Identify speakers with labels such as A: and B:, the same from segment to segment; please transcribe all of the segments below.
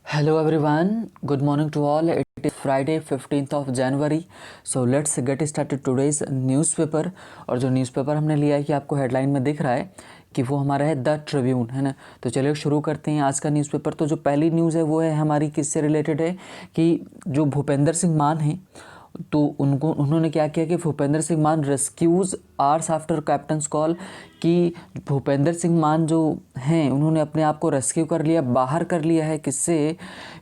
A: Hello everyone, good morning to all. It is Friday 15th of January. So let's get started today's newspaper. और जो newspaper हमने लिया है कि आपको हेडलाइन में दिख रहा है कि वो हमारा है द ट्रिब्यून, है ना। तो चलिए शुरू करते हैं आज का न्यूज़पेपर। तो जो पहली न्यूज़ है वो है हमारी किससे रिलेटेड है कि जो भूपेंद्र सिंह मान हैं तो उन्होंने क्या किया कि भूपेंद्र सिंह मान रेस्क्यूज़ आवर्स आफ्टर कैप्टन्स कॉल, कि भूपेंद्र सिंह मान जो हैं उन्होंने अपने आप को रेस्क्यू कर लिया, बाहर कर लिया है। किससे?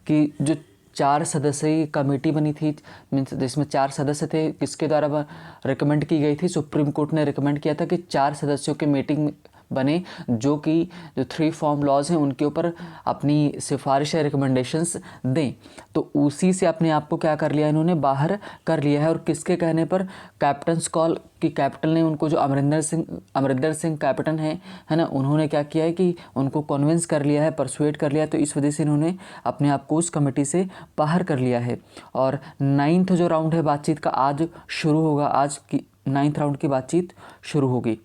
A: कि जो 4 सदस्यीय कमेटी बनी थी, मीन्स जिसमें 4 सदस्य थे, किसके द्वारा रिकमेंड की गई थी? सुप्रीम कोर्ट ने रिकमेंड किया था कि 4 सदस्यों की मीटिंग बने जो कि जो 3 फॉर्म लॉज हैं उनके ऊपर अपनी सिफारिश या रिकमेंडेशंस दें। तो उसी से अपने आप को क्या कर लिया, इन्होंने बाहर कर लिया है। और किसके कहने पर? कैप्टन्स कॉल की कैप्टन ने उनको, जो अमरिंदर सिंह कैप्टन है ना, उन्होंने क्या किया है कि उनको कन्विंस कर लिया है, परसुएट कर लिया है। तो इस वजह से इन्होंने अपने आप को उस कमेटी से बाहर कर लिया है। और 9th जो राउंड है बातचीत का आज शुरू होगा, आज की 9th राउंड की बातचीत शुरू होगी।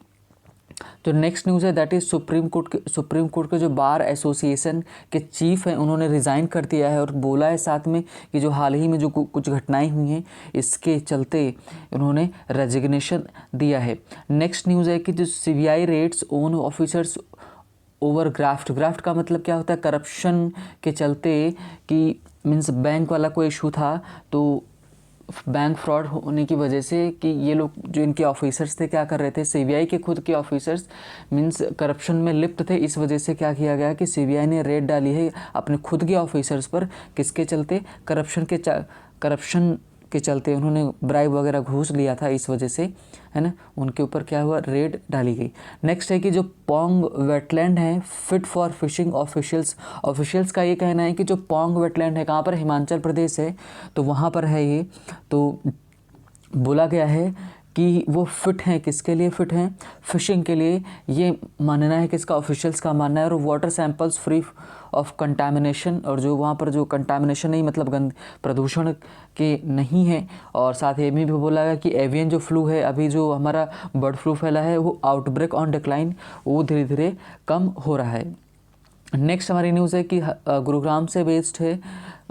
A: तो नेक्स्ट न्यूज़ है दैट इज़ सुप्रीम कोर्ट के जो बार एसोसिएशन के चीफ हैं उन्होंने रिज़ाइन कर दिया है और बोला है साथ में कि जो हाल ही में जो कुछ घटनाएं हुई हैं इसके चलते उन्होंने रेजिग्नेशन दिया है। नेक्स्ट न्यूज़ है कि जो CBI raids on officers over graft का मतलब क्या होता है? करप्शन के चलते, कि मीन्स बैंक वाला कोई इशू था तो बैंक फ्रॉड होने की वजह से कि ये लोग जो इनके ऑफिसर्स थे क्या कर रहे थे, सीबीआई के खुद के ऑफिसर्स मीन्स करप्शन में लिप्त थे। इस वजह से क्या किया गया कि सीबीआई ने रेड डाली है अपने खुद के ऑफिसर्स पर। किसके चलते? करप्शन के चलते उन्होंने ब्राइब वगैरह घूस लिया था, इस वजह से, है ना, उनके ऊपर क्या हुआ, रेड डाली गई। नेक्स्ट है कि जो पोंग वेटलैंड है फिट फॉर फिशिंग ऑफिशियल्स का ये कहना है कि जो पोंग वेटलैंड है, कहाँ पर? हिमाचल प्रदेश है, तो वहाँ पर है ये। तो बोला गया है कि वो फिट हैं। किसके लिए फिट हैं? फिशिंग के लिए। ये मानना है किसका? ऑफिशियल्स का मानना है। और water samples free of contamination, और जो वहाँ पर जो कंटामिनेशन नहीं मतलब गंद प्रदूषण के नहीं है। और साथ ही भी बोला गया कि एवियन जो फ्लू है, अभी जो हमारा बर्ड फ्लू फैला है वो आउटब्रेक ऑन डिक्लाइन, वो धीरे धीरे कम हो रहा है। नेक्स्ट हमारी न्यूज़ है कि गुरुग्राम से बेस्ड है,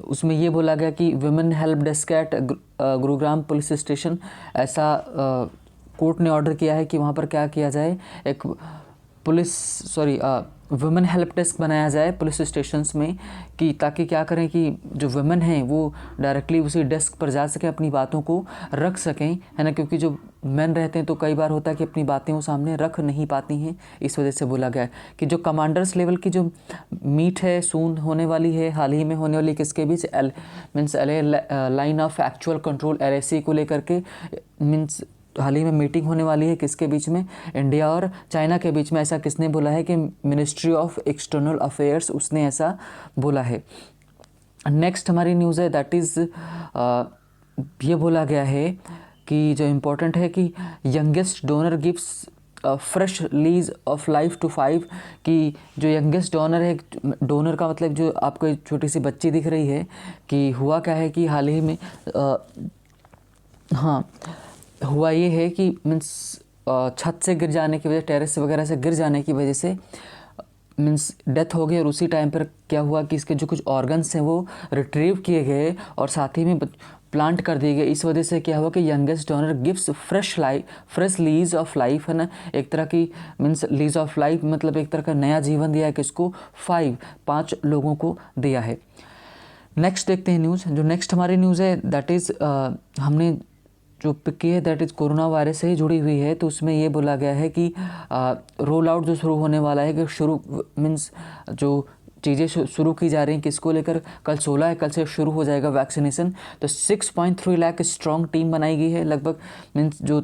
A: उसमें ये बोला गया कि women help desk at Gurugram police station, ऐसा कोर्ट ने ऑर्डर किया है कि वहाँ पर क्या किया जाए, एक वुमेन हेल्प डेस्क बनाया जाए पुलिस स्टेशंस में, कि ताकि क्या करें कि जो वुमेन हैं वो डायरेक्टली उसी डेस्क पर जा सकें, अपनी बातों को रख सकें, है ना। क्योंकि जो मेन रहते हैं तो कई बार होता है कि अपनी बातें वो सामने रख नहीं पाती हैं। इस वजह से बोला गया है कि जो कमांडर्स लेवल की जो मीट है सून होने वाली है, हाल ही में होने वाली, किसके बीच? Means line of actual control LAC को लेकर के, मीन्स हाल ही में मीटिंग होने वाली है। किसके बीच में? इंडिया और चाइना के बीच में। ऐसा किसने बोला है? कि मिनिस्ट्री ऑफ एक्सटर्नल अफेयर्स, उसने ऐसा बोला है। नेक्स्ट हमारी न्यूज़ है दैट इज़ ये बोला गया है कि जो इम्पोर्टेंट है कि youngest donor gives fresh lease of life to 5, कि जो यंगेस्ट डोनर है, डोनर का मतलब जो आपको एक छोटी सी बच्ची दिख रही है, कि हुआ क्या है कि हाल ही में हुआ ये है कि मीन्स छत से गिर जाने की वजह, टेरेस वगैरह से गिर जाने की वजह से मीन्स डेथ हो गई। और उसी टाइम पर क्या हुआ कि इसके जो कुछ ऑर्गन्स हैं वो रिट्रीव किए गए और साथ ही में प्लांट कर दिए गए। इस वजह से क्या हुआ कि youngest donor gives fresh lease of life, है ना, एक तरह की मीन्स लीज ऑफ लाइफ मतलब एक तरह का नया जीवन दिया है। किसको? 5 लोगों को दिया है। नेक्स्ट देखते हैं न्यूज़। जो नेक्स्ट हमारी न्यूज़ है दैट इज़ हमने जो पिक की है दैट इज़ कोरोना वायरस से ही जुड़ी हुई है। तो उसमें ये बोला गया है कि रोल आउट जो शुरू होने वाला है, कि शुरू मीन्स जो चीज़ें शुरू की जा रही हैं, किसको लेकर? कल 16 है, कल से शुरू हो जाएगा वैक्सीनेशन। तो 6.3 लाख स्ट्रॉन्ग टीम बनाई गई है, लगभग मीन्स जो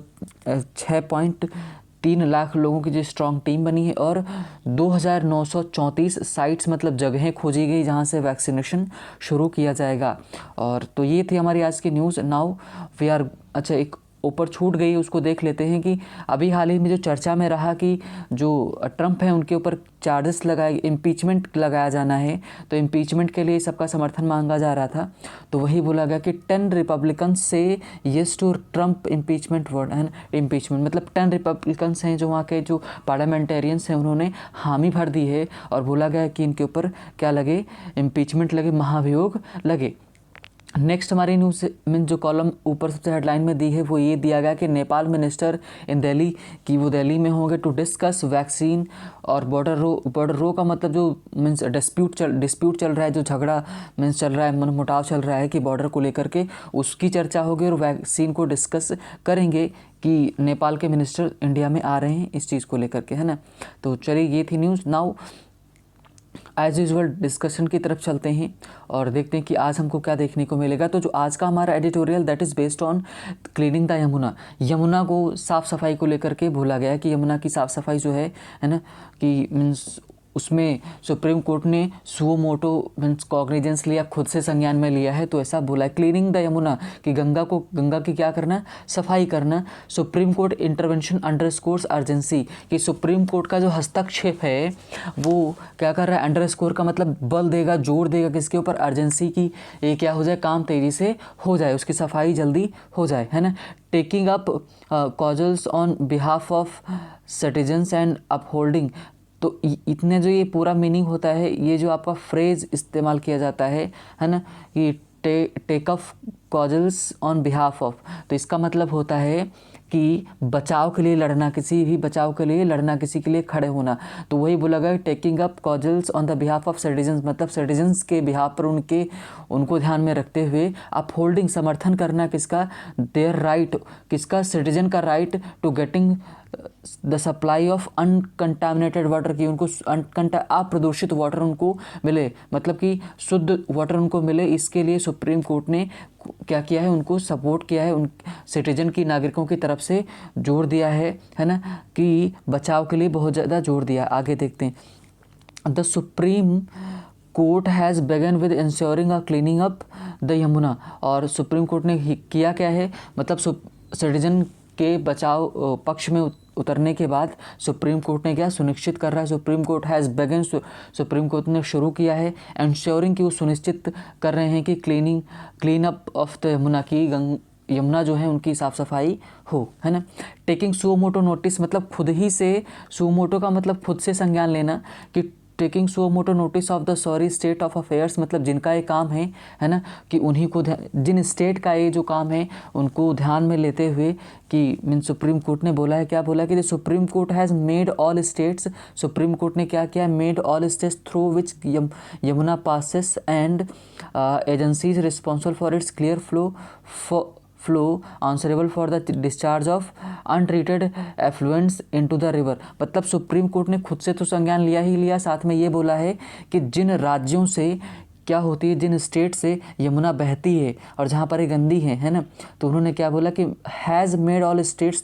A: 6.3 लाख लोगों की जो स्ट्रॉन्ग टीम बनी है। और 2934 साइट्स मतलब जगहें खोजी गई जहां से वैक्सीनेशन शुरू किया जाएगा। और तो ये थी हमारी आज की न्यूज़। नाउ वी आर, अच्छा, एक ऊपर छूट गई उसको देख लेते हैं कि अभी हाल ही में जो चर्चा में रहा कि जो ट्रंप है उनके ऊपर चार्जेस लगाए, इम्पीचमेंट लगाया जाना है, तो इम्पीचमेंट के लिए सबका समर्थन मांगा जा रहा था। तो वही बोला गया कि 10 रिपब्लिकन्स से yes to Trump impeachment word है, इम्पीचमेंट मतलब 10 रिपब्लिकन्स हैं जो वहाँ के जो पार्लियामेंटेरियंस हैं उन्होंने हामी भर दी है और बोला गया कि इनके ऊपर क्या लगे, इम्पीचमेंट लगे, महाभियोग लगे। नेक्स्ट हमारी न्यूज़ में जो कॉलम ऊपर सबसे हेडलाइन में दी है वो ये दिया गया कि नेपाल मिनिस्टर इन दिल्ली कि वो दिल्ली में होंगे टू डिस्कस वैक्सीन और बॉर्डर रो का मतलब जो मीन्स डिस्प्यूट चल रहा है, जो झगड़ा मीन्स चल रहा है, मनमुटाव चल रहा है कि बॉर्डर को लेकर के, उसकी चर्चा होगी और वैक्सीन को डिस्कस करेंगे कि नेपाल के मिनिस्टर इंडिया में आ रहे हैं इस चीज़ को लेकर के, है ना। तो चलिए ये थी news. Now as usual discussion की तरफ चलते हैं और देखते हैं कि आज हमको क्या देखने को मिलेगा। तो जो आज का हमारा editorial that is based on cleaning the Yamuna, Yamuna को साफ़ सफाई को लेकर के बोला गया कि यमुना की साफ़ सफाई जो है ना, कि मीन्स उसमें सुप्रीम कोर्ट ने सुओ मोटो मीन्स कॉग्निजेंस लिया, खुद से संज्ञान में लिया है। तो ऐसा बोला है क्लीनिंग द यमुना कि गंगा की क्या करना, सफाई करना। Supreme court intervention underscores urgency कि सुप्रीम कोर्ट का जो हस्तक्षेप है वो क्या कर रहा है, अंडरस्कोर का मतलब बल देगा, जोर देगा किसके ऊपर, अर्जेंसी की, ये क्या हो जाए, काम तेज़ी से हो जाए, उसकी सफाई जल्दी हो जाए, है ना। Taking up causes on behalf of citizens and upholding, तो इतने जो ये पूरा मीनिंग होता है, ये जो आपका फ्रेज़ इस्तेमाल किया जाता है ना, कि take of causes on behalf of, तो इसका मतलब होता है कि बचाव के लिए लड़ना, किसी भी बचाव के लिए लड़ना, किसी के लिए खड़े होना। तो वही बोला गया taking up causes on the behalf of citizens, मतलब सिटीजन्स के बिहाफ पर उनको ध्यान में रखते हुए अपहोल्डिंग समर्थन करना किसका, देयर राइट, किसका, सिटीजन का right to getting the supply of uncontaminated water, की उनको अप्रदूषित वाटर उनको मिले, मतलब कि शुद्ध वाटर उनको मिले। इसके लिए सुप्रीम कोर्ट ने क्या किया है, उनको सपोर्ट किया है, उन सिटीजन की, नागरिकों की तरफ से जोर दिया है ना, कि बचाव के लिए बहुत ज़्यादा जोर दिया। आगे देखते हैं। The Supreme court has begun with ensuring a cleaning up the Yamuna, और सुप्रीम कोर्ट ने किया क्या है, मतलब सिटीजन के बचाव पक्ष में उतरने के बाद सुप्रीम कोर्ट ने क्या सुनिश्चित कर रहा है, supreme court has begun, supreme Court ने शुरू किया है एंश्योरिंग, कि वो सुनिश्चित कर रहे हैं कि clean up of the Yamuna, की यमुना जो है उनकी साफ़ सफाई हो, है ना। टेकिंग सुओ मोटो नोटिस, मतलब खुद ही से, सुओ मोटो का मतलब खुद से संज्ञान लेना, कि taking suo motu notice of the sorry state of affairs, मतलब जिनका ये काम है ना, कि उन्हीं को, जिन स्टेट का ये जो काम है उनको ध्यान में लेते हुए, कि मीन सुप्रीम कोर्ट ने बोला है, क्या बोला कि the Supreme court has made all states, supreme Court ने क्या किया, made all states through which Yamuna passes and agencies responsible for its clear flow answerable for the discharge of untreated effluents into the river, मतलब Supreme Court ने खुद से तो संज्ञान लिया ही लिया, साथ में ये बोला है कि जिन राज्यों से क्या होती है, जिन स्टेट से यमुना बहती है और जहाँ पर ये गंदी है ना, तो उन्होंने क्या बोला कि has made all states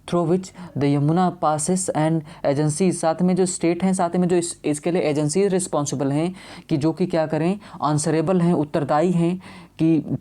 A: through which the Yamuna passes and agencies, साथ में जो स्टेट हैं, साथ में जो इसके लिए एजेंसीज रिस्पॉन्सिबल हैं, कि जो कि क्या करें, आंसरेबल हैं, उत्तरदायी हैं, कि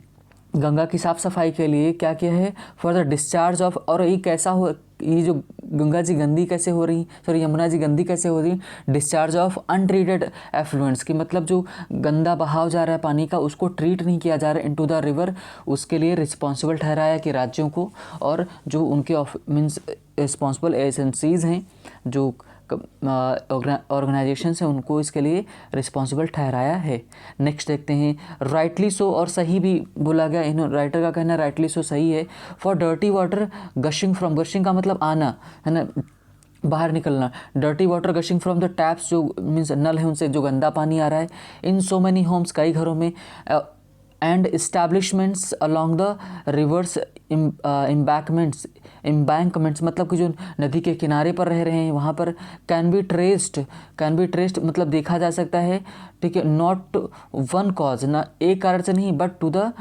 A: गंगा की साफ़ सफाई के लिए क्या किया है, फॉर द डिस्चार्ज ऑफ, और ये कैसा हो, ये जो गंगा जी गंदी कैसे हो रही, सॉरी यमुना जी गंदी कैसे हो रही, डिस्चार्ज ऑफ अनट्रीटेड एफ्लुएंट्स, की मतलब जो गंदा बहाव जा रहा है पानी का, उसको ट्रीट नहीं किया जा रहा है इनटू द रिवर, उसके लिए रिस्पॉन्सिबल ठहराया कि राज्यों को, और जो उनके मीन्स रिस्पॉन्सिबल एजेंसीज़ हैं, जो ऑर्गेनाइजेशंस हैं, उनको इसके लिए रिस्पॉन्सिबल ठहराया है। नेक्स्ट देखते हैं, राइटली सो, और सही भी बोला गया, इन राइटर का कहना राइटली सो सही है, for dirty water gushing from, gushing का मतलब आना, है ना, बाहर निकलना, dirty water gushing from the taps, जो मीन्स नल है उनसे जो गंदा पानी आ रहा है, इन सो मैनी होम्स, कई घरों में, and establishments along the reverse embankments, मतलब कि जो नदी के किनारे पर रह रहे हैं वहाँ पर, कैन बी ट्रेस्ड मतलब देखा जा सकता है, ठीक है, नॉट वन कॉज, ना एक कारण से नहीं, but to the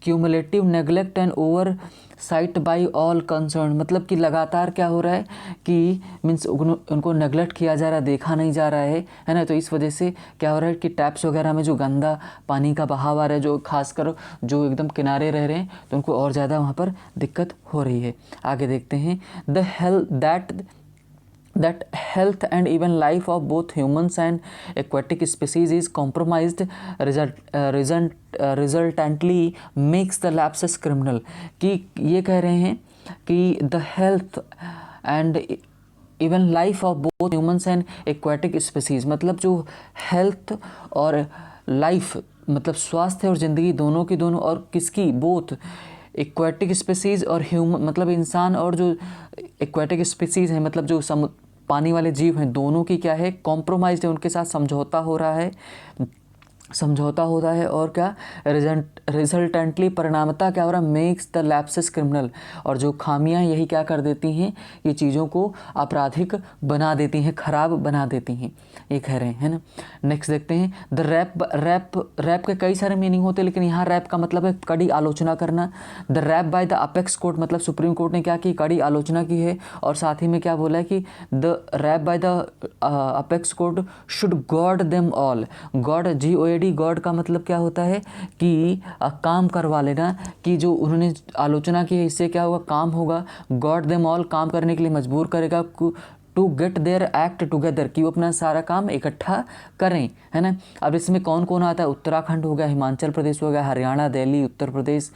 A: cumulative neglect and oversight by all concern, मतलब कि लगातार क्या हो रहा है कि मीन्स उनको नेग्लेक्ट किया जा रहा है, देखा नहीं जा रहा है ना। तो इस वजह से क्या हो रहा है कि टैप्स वगैरह में जो गंदा पानी का बहाव आ रहा है, जो खासकर जो एकदम किनारे रह रहे हैं, तो उनको और ज़्यादा वहाँ पर दिक्कत हो रही है। आगे देखते हैं, the health that health and even life of both humans and aquatic species is compromised, resultantly makes the lapses criminal। कि ये कह रहे हैं कि the health and even life of both humans and aquatic species, मतलब जो health और life मतलब स्वास्थ्य और ज़िंदगी दोनों की दोनों, और किसकी, बोथ एक्वाटिक स्पीसीज़ और ह्यूमन मतलब इंसान और जो एक्वाटिक स्पीसीज़ हैं मतलब जो पानी वाले जीव हैं, दोनों की क्या है, कॉम्प्रोमाइज़ है, उनके साथ समझौता हो रहा है और क्या रिजल्टेंटली परिणामतः क्या हो रहा है, मेक्स द लैप्सेस क्रिमिनल, और जो खामियां यही क्या कर देती हैं, ये चीज़ों को आपराधिक बना देती हैं, खराब बना देती हैं, ये कह रहे हैं ना। नेक्स्ट देखते हैं, द रैप के कई सारे मीनिंग होते हैं, लेकिन यहाँ रैप का मतलब है कड़ी आलोचना करना। The rap by the apex court, मतलब सुप्रीम कोर्ट ने क्या की, कड़ी आलोचना की है, और साथ ही में क्या बोला है कि the rap by the apex court should goad them all. Goad GOD, goad का मतलब क्या होता है कि काम करवा लेना, कि जो उन्होंने आलोचना की है इससे क्या होगा, काम होगा। गॉड देम ऑल, काम करने के लिए मजबूर करेगा, to get their act together, कि वो अपना सारा काम इकट्ठा करें, है ना। अब इसमें कौन कौन आता है, उत्तराखंड हो गया, हिमाचल प्रदेश हो गया, Haryana, Delhi, Uttar Pradesh,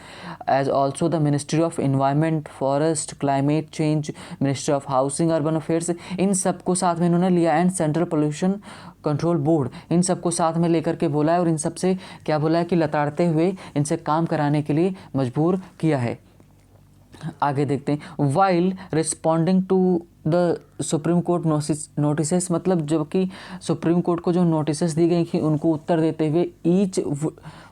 A: as also the ministry of environment, forest, climate change, ministry of housing, urban affairs, इन सबको साथ में इन्होंने लिया, and central pollution control board, इन सबको साथ में लेकर के बोला है, और इन सबसे क्या बोला है कि लताड़ते हुए इनसे काम कराने के लिए मजबूर किया है। आगे देखते हैं, while responding to the Supreme Court notices, मतलब जबकि सुप्रीम कोर्ट को जो नोटिसेस दी गई कि उनको उत्तर देते हुए, each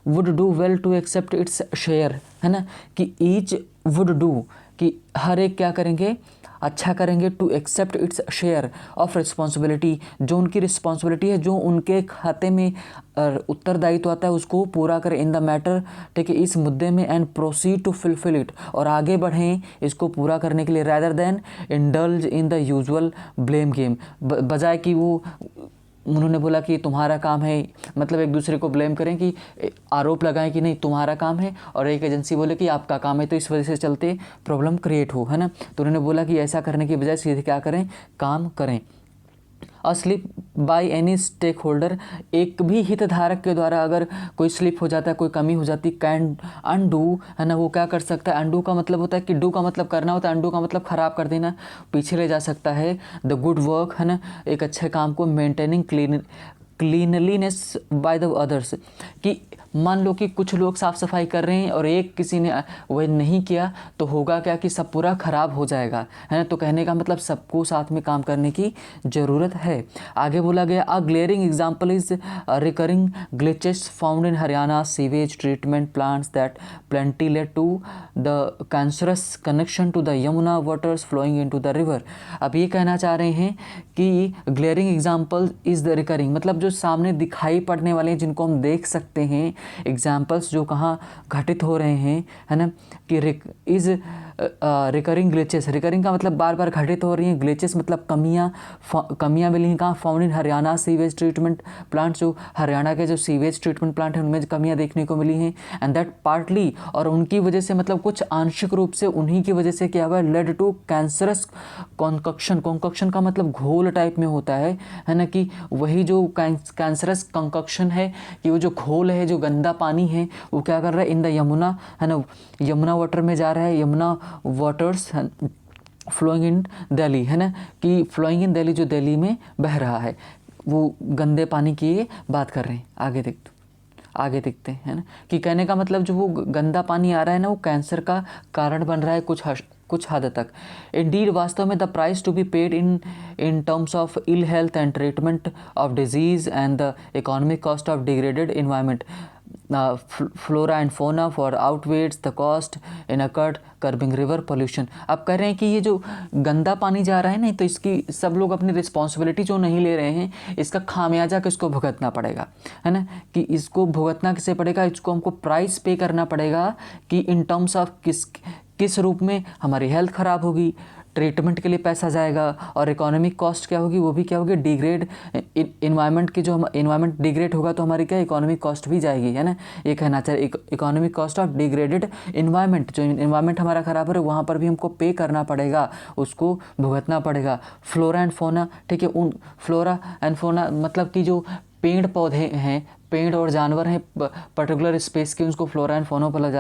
A: would do well to accept its share, है ना, कि ईच वुड डू, कि हर एक क्या करेंगे, अच्छा करेंगे, to accept its share of responsibility, जो उनकी रिस्पॉन्सिबिलिटी है, जो उनके खाते में उत्तरदायित्व आता है, उसको पूरा करें, इन द मैटर, ठीक है, इस मुद्दे में, and proceed to fulfil it, और आगे बढ़ें इसको पूरा करने के लिए, rather than indulge in the usual blame game, बजाय कि वो उन्होंने बोला कि तुम्हारा काम है, मतलब एक दूसरे को ब्लेम करें, कि आरोप लगाएं कि नहीं तुम्हारा काम है, और एक एजेंसी बोले कि आपका काम है, तो इस वजह से चलते प्रॉब्लम क्रिएट हो, है ना। तो उन्होंने बोला कि ऐसा करने की बजाय सीधे क्या करें, काम करें। A slip by any stakeholder, एक भी हितधारक के द्वारा अगर कोई स्लिप हो जाता है, कोई कमी हो जाती, कैन अनडू, है ना, वो क्या कर सकता है, अनडू का मतलब होता है कि डू का मतलब करना होता है, अनडू का मतलब ख़राब कर देना, पीछे ले जा सकता है द गुड वर्क, है ना, एक अच्छे काम को, maintaining cleanliness by the others, कि मान लो कि कुछ लोग साफ़ सफाई कर रहे हैं और एक किसी ने वह नहीं किया, तो होगा क्या कि सब पूरा ख़राब हो जाएगा, है ना। तो कहने का मतलब सबको साथ में काम करने की ज़रूरत है। आगे बोला गया, a glaring example is recurring glitches found in Haryana sewage treatment plants that plenty led to the cancerous connection to the Yamuna waters flowing into the river. अब ये कहना चाह रहे हैं कि glaring example is the recurring, मतलब जो सामने दिखाई पड़ने वाले हैं, जिनको हम देख सकते हैं, एग्जाम्पल्स जो कहाँ घटित हो रहे हैं, है ना, कि इज़ रिकरिंग ग्लिचेस, रिकरिंग का मतलब बार बार घटित हो रही हैं, ग्लिचेस मतलब कमियाँ मिली कहाँ, found in Haryana sewage treatment plant, जो हरियाणा के जो सीवेज ट्रीटमेंट प्लांट हैं उनमें कमियाँ देखने को मिली हैं, एंड दैट पार्टली, और उनकी वजह से मतलब कुछ आंशिक रूप से उन्हीं की वजह से क्या हुआ, लेड टू कैंसरस कॉन्कक्शन, कॉन्कक्शन का मतलब घोल टाइप में होता है ना, कि वही जो कैंसरस कॉन्कक्शन है, कि वो जो घोल है, जो गंदा पानी है, वो क्या कर रहा है, इन द यमुना, है ना, यमुना वाटर में जा रहा है, Yamuna waters flowing in Delhi, है ना, कि फ्लोइंग इन दिल्ली, जो दिल्ली में बह रहा है, वो गंदे पानी की बात कर रहे हैं। आगे देखते हैं, है ना, कि कहने का मतलब जो वो गंदा पानी आ रहा है ना, वो कैंसर का कारण बन रहा है कुछ हद तक। इंडीड, वास्तव में the price to be paid in terms of ill health and treatment of disease and the economic cost of degraded environment, flora and fauna far outweighs the cost incurred curbing river pollution. अब कह रहे हैं कि ये जो गंदा पानी जा रहा है ना, तो इसकी सब लोग अपनी रिस्पॉन्सिबिलिटी जो नहीं ले रहे हैं, इसका खामियाजा किसको भुगतना पड़ेगा, है ना, कि इसको भुगतना किसे पड़ेगा, इसको हमको प्राइस पे करना पड़ेगा कि इन टर्म्स ऑफ किस रूप में हमारी हेल्थ ख़राब होगी, ट्रीटमेंट के लिए पैसा जाएगा, और इकोनॉमिक कॉस्ट क्या होगी, वो भी क्या होगी, डिग्रेड इन्वायरमेंट की, जो हम इन्वायरमेंट डिग्रेड होगा तो हमारी क्या इकोनॉमिक कॉस्ट भी जाएगी, है ना, ये कहना चाहिए economic cost of degraded environment. जो इन्वायरमेंट हमारा ख़राब हो रहा है वहाँ पर भी हमको पे करना पड़ेगा, उसको भुगतना पड़ेगा। फ्लोरा एंड फोना, ठीक है, उन फ्लोरा एंड फोना मतलब कि जो पेड़ पौधे हैं, पेड़ और जानवर हैं पर्टिकुलर स्पेस के, उसको फ्लोरा एंड फोना बोला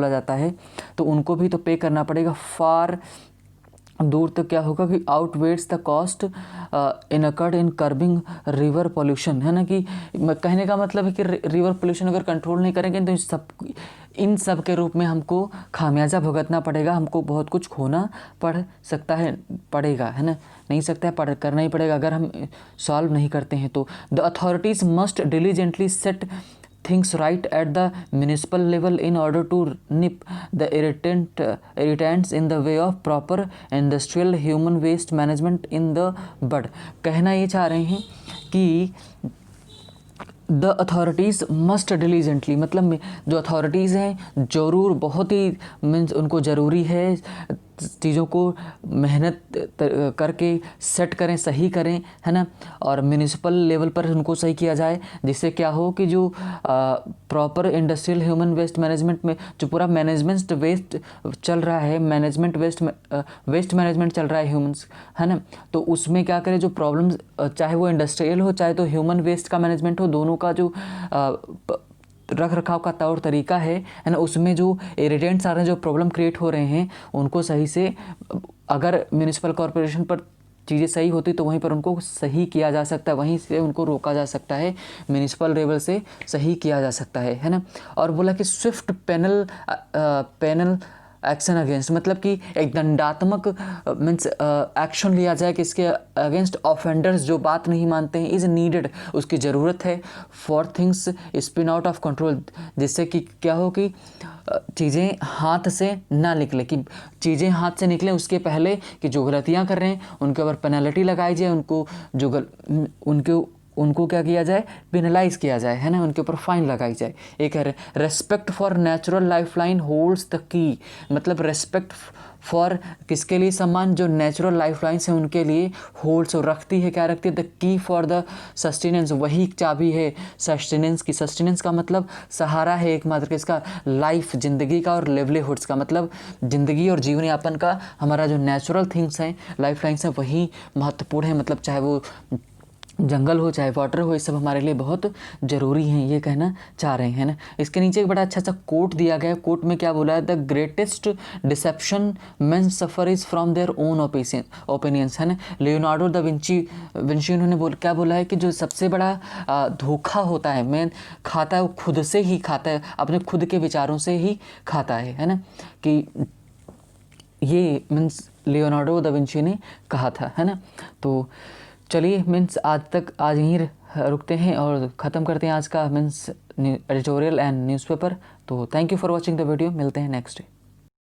A: जाता है, तो उनको भी तो पे करना पड़ेगा। फार दूर तक क्या होगा कि outweighs the cost incurred in curbing river pollution, है ना, कि कहने का मतलब है कि रिवर पोल्यूशन अगर कंट्रोल नहीं करेंगे तो इन सब के रूप में हमको खामियाजा भुगतना पड़ेगा, हमको बहुत कुछ खोना पड़ेगा, है ना, नहीं सकता है, करना ही पड़ेगा अगर हम सॉल्व नहीं करते हैं तो। The authorities must diligently set things right at the municipal level in order to nip the irritants in the way of proper industrial human waste management in the bud। कहना ये चाह रहे हैं कि द अथॉरिटीज़ मस्ट डिलीजेंटली, मतलब जो authorities हैं ज़रूर, बहुत ही मीन्स उनको ज़रूरी है चीज़ों को मेहनत करके सेट करें, सही करें, है ना, और म्यूनिसिपल लेवल पर उनको सही किया जाए, जिससे क्या हो कि जो proper industrial human waste management में जो पूरा मैनेजमेंट वेस्ट चल रहा है, वेस्ट मैनेजमेंट चल रहा है ह्यूमंस, है ना, तो उसमें क्या करें, जो प्रॉब्लम्स चाहे वो इंडस्ट्रियल हो चाहे तो ह्यूमन वेस्ट का मैनेजमेंट हो, दोनों का जो रख रखाव का तौर तरीका है ना, उसमें जो इरिटेंट्स आ रहे हैं, जो प्रॉब्लम क्रिएट हो रहे हैं, उनको सही से, अगर म्यूनिसिपल कॉरपोरेशन पर चीज़ें सही होती तो वहीं पर उनको सही किया जा सकता है, वहीं से उनको रोका जा सकता है, म्यूनिसिपल लेवल से सही किया जा सकता है ना। और बोला कि स्विफ्ट पेनल एक्शन अगेंस्ट, मतलब कि एक दंडात्मक मीन्स एक्शन लिया जाए कि इसके अगेंस्ट ऑफेंडर्स जो बात नहीं मानते हैं, इज़ नीडेड, उसकी ज़रूरत है, for things spin out of control, जिससे कि क्या हो कि चीज़ें हाथ से ना निकले, कि चीज़ें हाथ से निकलें उसके पहले कि जो गलतियाँ कर रहे हैं उनके ऊपर पेनल्टी लगाई जाए, उनको क्या किया जाए, पेनलाइज किया जाए, है ना, उनके ऊपर फाइन लगाई जाए। एक है respect for natural lifeline holds the key, मतलब रेस्पेक्ट फॉर किसके लिए, सम्मान जो नेचुरल लाइफलाइंस हैं उनके लिए होल्ड्स और रखती है, क्या रखती है, the key for the sustenance, वही चाबी है सस्टेनेंस की। सस्टेनेंस का मतलब सहारा है एकमात्र किसका, लाइफ, ज़िंदगी का, और लिवलीहुड्स का मतलब ज़िंदगी और जीवन यापन का, हमारा जो नेचुरल थिंग्स हैं, लाइफलाइंस हैं, वही महत्वपूर्ण है, मतलब चाहे वो जंगल हो चाहे वाटर हो, ये सब हमारे लिए बहुत ज़रूरी हैं, ये कहना चाह रहे हैं ना। इसके नीचे एक बड़ा अच्छा सा कोट दिया गया है, कोट में क्या बोला है, the greatest deception men suffer is from their own opinions, है ना। लियोनार्डो द विंची उन्होंने क्या बोला है कि जो सबसे बड़ा धोखा होता है, मैन खाता है, वो खुद से ही खाता है, अपने खुद के विचारों से ही खाता है ना, कि ये मीन्स लियोनार्डो द विंची ने कहा था, है ना। तो चलिए मीन्स आज यहीं रुकते हैं और ख़त्म करते हैं आज का मीन्स एडिटोरियल एंड न्यूज़पेपर। तो thank you for watching the video, मिलते हैं नेक्स्ट डे।